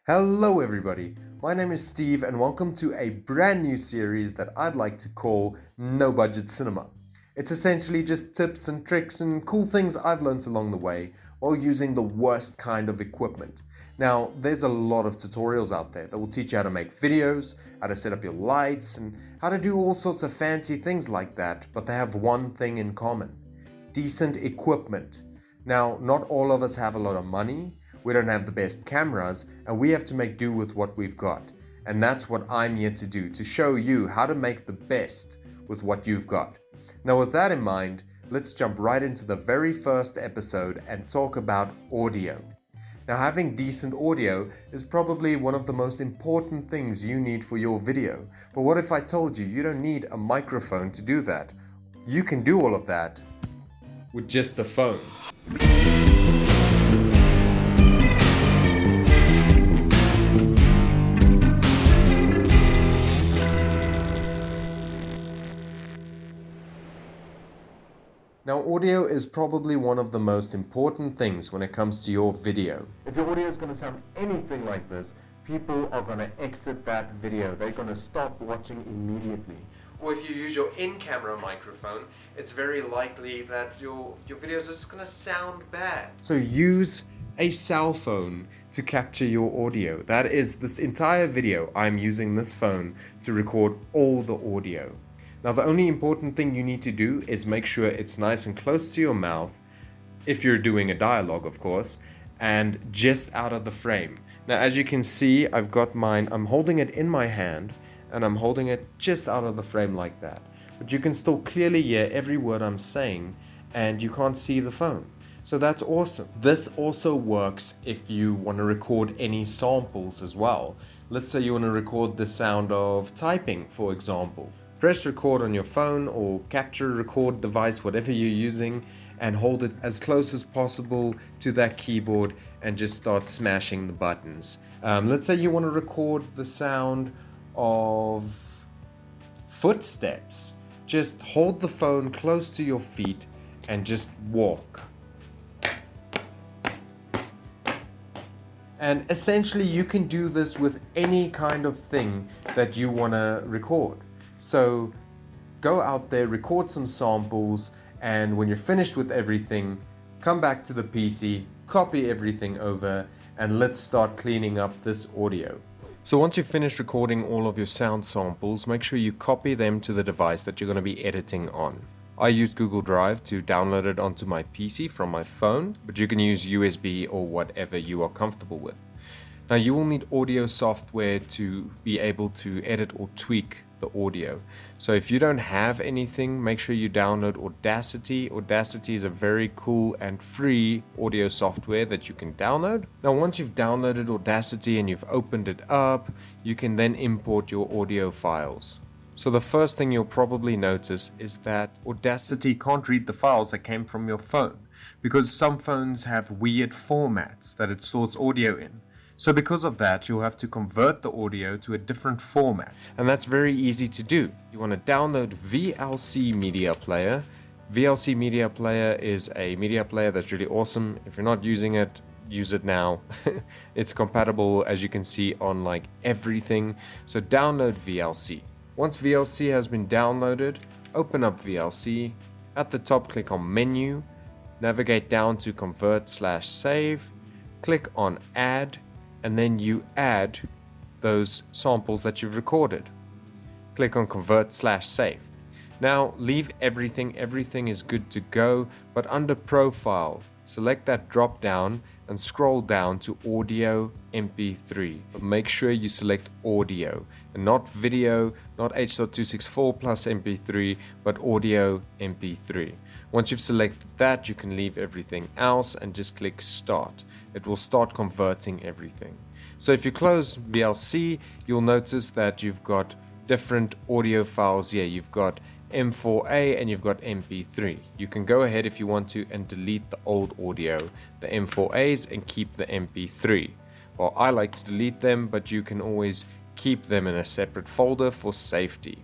Hello everybody, my name is Steve and welcome to a brand new series that I'd like to call No Budget Cinema. It's essentially just tips and tricks and cool things I've learned along the way while using the worst kind of equipment. Now, there's a lot of tutorials out there that will teach you how to make videos, how to set up your lights, and how to do all sorts of fancy things like that, but they have one thing in common: decent equipment. Now, not all of us have a lot of money, we don't have the best cameras, and we have to make do with what we've got. And that's what I'm here to do, to show you how to make the best with what you've got. Now, with that in mind, let's jump right into the very first episode and talk about audio. Now, having decent audio is probably one of the most important things you need for your video. But what if I told you you don't need a microphone to do that? You can do all of that with just the phone. Now, audio is probably one of the most important things when it comes to your video. If your audio is going to sound anything like this, people are going to exit that video. They're going to stop watching immediately. Or if you use your in-camera microphone, it's very likely that your video is just going to sound bad. So use a cell phone to capture your audio. That is this entire video. I'm using this phone to record all the audio. Now, the only important thing you need to do is make sure it's nice and close to your mouth, if you're doing a dialogue, of course, and just out of the frame. Now, as you can see, I've got mine, I'm holding it in my hand, and I'm holding it just out of the frame like that. But you can still clearly hear every word I'm saying, and you can't see the phone. So that's awesome. This also works if you want to record any samples as well. Let's say you want to record the sound of typing, for example. Press record on your phone or capture record device, whatever you're using, and hold it as close as possible to that keyboard and just start smashing the buttons. Let's say you want to record the sound of footsteps. Just hold the phone close to your feet and just walk. And essentially you can do this with any kind of thing that you want to record. So go out there, record some samples, and when you're finished with everything, come back to the PC, copy everything over, and let's start cleaning up this audio. So once you've finished recording all of your sound samples, make sure you copy them to the device that you're going to be editing on. I used Google Drive to download it onto my PC from my phone, but you can use USB or whatever you are comfortable with. Now, you will need audio software to be able to edit or tweak the audio. So if you don't have anything, make sure you download Audacity. Audacity is a very cool and free audio software that you can download. Now, once you've downloaded Audacity and you've opened it up, you can then import your audio files. So the first thing you'll probably notice is that Audacity can't read the files that came from your phone, because some phones have weird formats that it stores audio in. So because of that, you'll have to convert the audio to a different format. And that's very easy to do. You want to download VLC Media Player. VLC Media Player is a media player that's really awesome. If you're not using it, use it now. It's compatible, as you can see, on like everything. So download VLC. Once VLC has been downloaded, open up VLC. At the top, click on Menu. Navigate down to Convert/Save. Click on Add. And then you add those samples that you've recorded. Click on Convert/Save. Now leave everything is good to go, but under Profile, select that drop down and scroll down to Audio MP3. Make sure you select Audio and not Video, not H.264 plus MP3, but Audio MP3. Once you've selected that, you can leave everything else and just click Start. It will start converting everything. So if you close VLC, you'll notice that you've got different audio files here. You've got M4A and you've got MP3. You can go ahead if you want to and delete the old audio, the M4As, and keep the MP3. Well, I like to delete them, but you can always keep them in a separate folder for safety.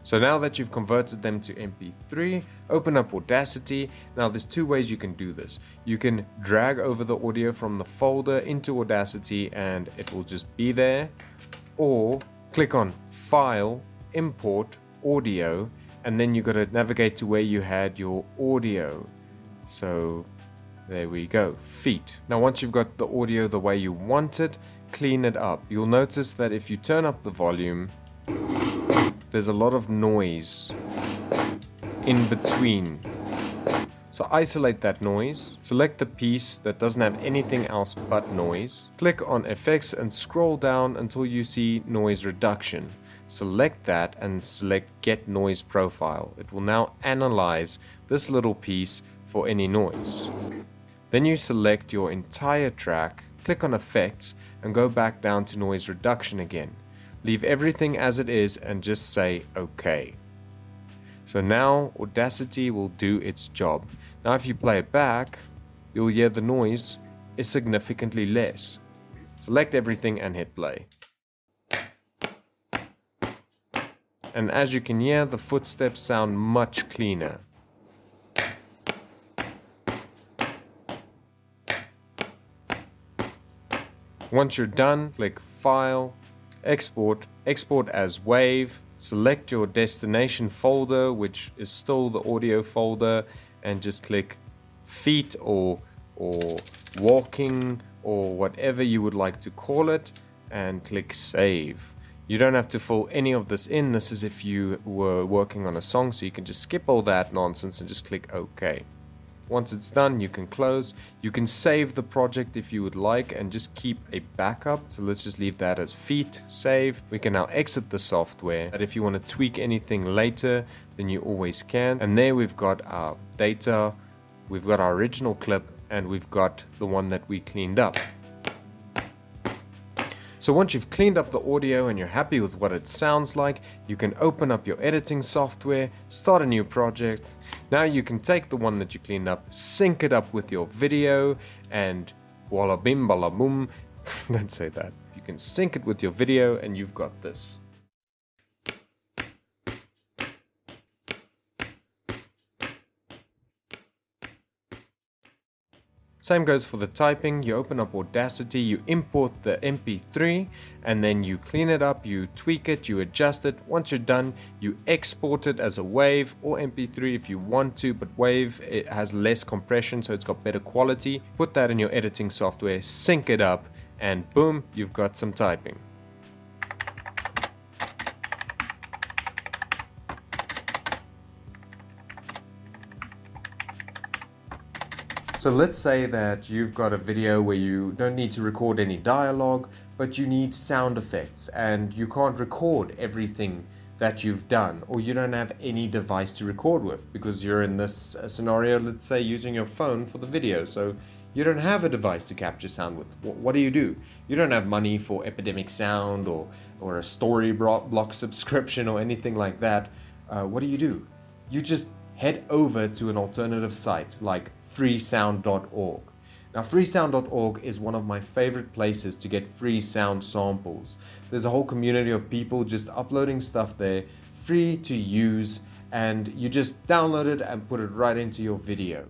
So now that you've converted them to MP3, open up Audacity. Now there's two ways you can do this. You can drag over the audio from the folder into Audacity and it will just be there, or click on File, Import, Audio, and then you got to navigate to where you had your audio. So there we go, feet. Now once you've got the audio the way you want it, clean it up. You'll notice that if you turn up the volume, there's a lot of noise in between. So isolate that noise, select the piece that doesn't have anything else but noise, click on Effects and scroll down until you see Noise Reduction. Select that and select Get Noise Profile. It will now analyze this little piece for any noise. Then you select your entire track, click on Effects and go back down to Noise Reduction again. Leave everything as it is and just say OK. So now Audacity will do its job. Now if you play it back, you'll hear the noise is significantly less. Select everything and hit play. And as you can hear, the footsteps sound much cleaner. Once you're done, click File, Export, Export as WAV, select your destination folder, which is still the audio folder, and just click feet or walking or whatever you would like to call it, and click Save. You don't have to fill any of this in. This is if you were working on a song, so you can just skip all that nonsense and just click OK. Once it's done, you can close. You can save the project if you would like and just keep a backup. So let's just leave that as feet, save. We can now exit the software. But if you want to tweak anything later, then you always can. And there we've got our data, we've got our original clip, and we've got the one that we cleaned up. So once you've cleaned up the audio and you're happy with what it sounds like, you can open up your editing software, start a new project. Now you can take the one that you cleaned up, sync it up with your video, and walla bim bala boom. Don't say that. You can sync it with your video and you've got this. Same goes for the typing. You open up Audacity, you import the MP3, and then you clean it up, you tweak it, you adjust it. Once you're done, you export it as a WAV or MP3 if you want to, but WAV, it has less compression, so it's got better quality. Put that in your editing software, sync it up, and boom, you've got some typing. So let's say that you've got a video where you don't need to record any dialogue, but you need sound effects and you can't record everything that you've done, or you don't have any device to record with because you're in this scenario, let's say, using your phone for the video. So you don't have a device to capture sound with. What do? You don't have money for Epidemic Sound or a story block subscription or anything like that. What do? You just head over to an alternative site like freesound.org. Now freesound.org is one of my favorite places to get free sound samples. There's a whole community of people just uploading stuff there, free to use, and you just download it and put it right into your video.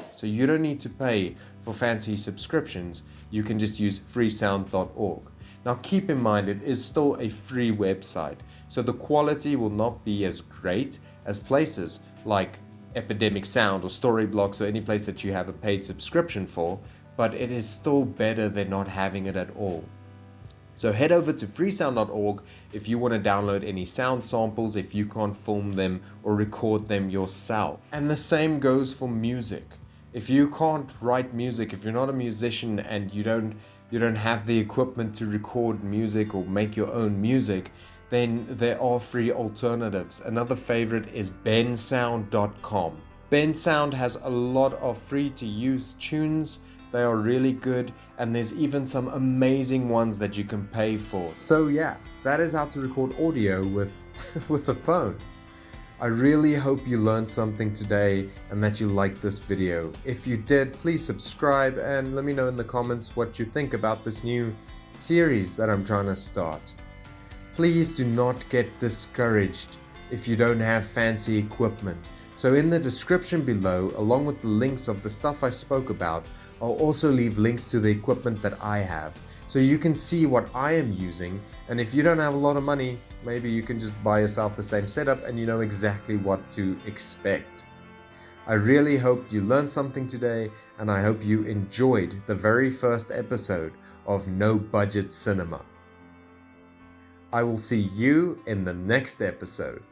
So you don't need to pay for fancy subscriptions, you can just use freesound.org. Now keep in mind, it is still a free website, so the quality will not be as great as places like Epidemic Sound or Storyblocks or any place that you have a paid subscription for, but it is still better than not having it at all. So head over to freesound.org if you want to download any sound samples if you can't film them or record them yourself. And the same goes for music. If you can't write music, if you're not a musician and you don't have the equipment to record music or make your own music, then there are free alternatives. Another favorite is bensound.com. Bensound has a lot of free to use tunes. They are really good, and there's even some amazing ones that you can pay for. So yeah, that is how to record audio with a phone. I really hope you learned something today and that you liked this video. If you did, please subscribe and let me know in the comments what you think about this new series that I'm trying to start. Please do not get discouraged if you don't have fancy equipment. So in the description below, along with the links of the stuff I spoke about, I'll also leave links to the equipment that I have, so you can see what I am using, and if you don't have a lot of money, maybe you can just buy yourself the same setup and you know exactly what to expect. I really hope you learned something today, and I hope you enjoyed the very first episode of No Budget Cinema. I will see you in the next episode.